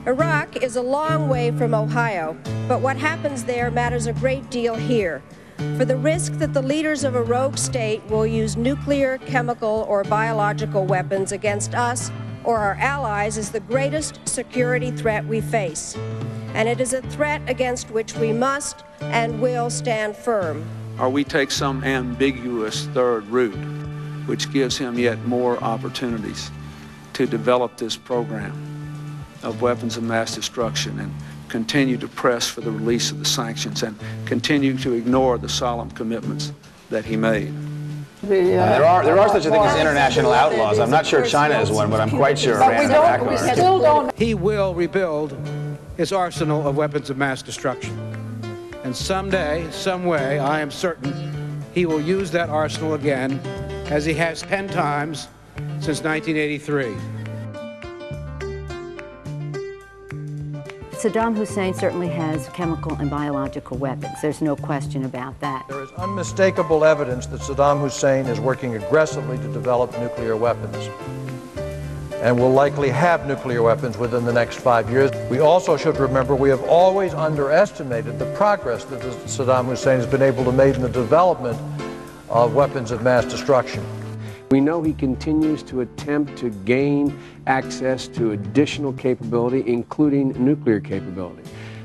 Iraq is a long way from Ohio, but what happens there matters a great deal here. For the risk that the leaders of a rogue state will use nuclear, chemical, or biological weapons against us or our allies is the greatest security threat we face. And it is a threat against which we must and will stand firm. Or we take some ambiguous third route, which gives him yet more opportunities to develop this program of weapons of mass destruction and continue to press for the release of the sanctions and continue to ignore the solemn commitments that he made. There are such a thing as international outlaws. I'm not sure China is one, but I'm quite sure Iran and Iraq are. We still don't. He will rebuild his arsenal of weapons of mass destruction. And someday, some way, I am certain he will use that arsenal again, as he has 10 times since 1983. Saddam Hussein certainly has chemical and biological weapons. There's no question about that. There is unmistakable evidence that Saddam Hussein is working aggressively to develop nuclear weapons and will likely have nuclear weapons within the next 5 years. We also should remember we have always underestimated the progress that Saddam Hussein has been able to make in the development of weapons of mass destruction. We know he continues to attempt to gain access to additional capability, including nuclear capability.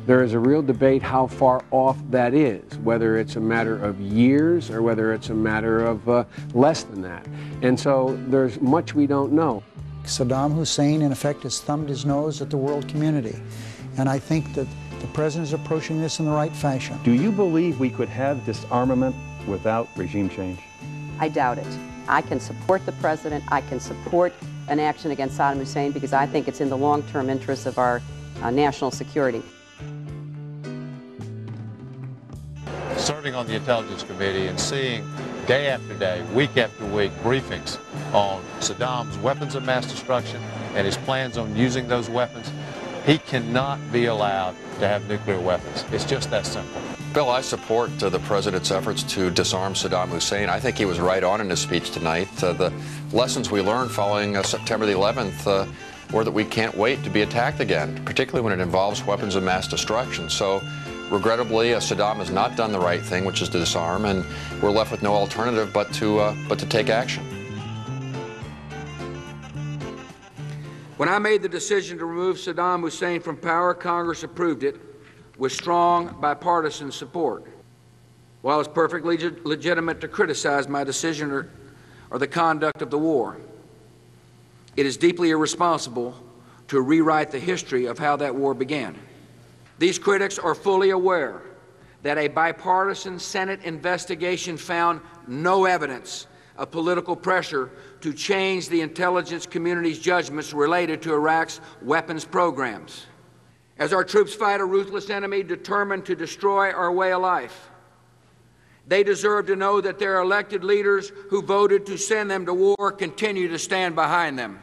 There is a real debate how far off that is, whether it's a matter of years or whether it's a matter of less than that. And so there's much we don't know. Saddam Hussein, in effect, has thumbed his nose at the world community. And I think that the president is approaching this in the right fashion. Do you believe we could have disarmament without regime change? I doubt it. I can support the president. I can support an action against Saddam Hussein because I think it's in the long-term interests of our national security. Serving on the Intelligence Committee and seeing day after day, week after week, briefings on Saddam's weapons of mass destruction and his plans on using those weapons, he cannot be allowed to have nuclear weapons. It's just that simple. Bill, I support the president's efforts to disarm Saddam Hussein. I think he was right on in his speech tonight. The lessons we learned following September the 11th were that we can't wait to be attacked again, particularly when it involves weapons of mass destruction. So, regrettably, Saddam has not done the right thing, which is to disarm, and we're left with no alternative but to take action. When I made the decision to remove Saddam Hussein from power, Congress approved it with strong bipartisan support. While it's perfectly legitimate to criticize my decision or the conduct of the war, it is deeply irresponsible to rewrite the history of how that war began. These critics are fully aware that a bipartisan Senate investigation found no evidence of political pressure to change the intelligence community's judgments related to Iraq's weapons programs. As our troops fight a ruthless enemy determined to destroy our way of life, they deserve to know that their elected leaders who voted to send them to war continue to stand behind them.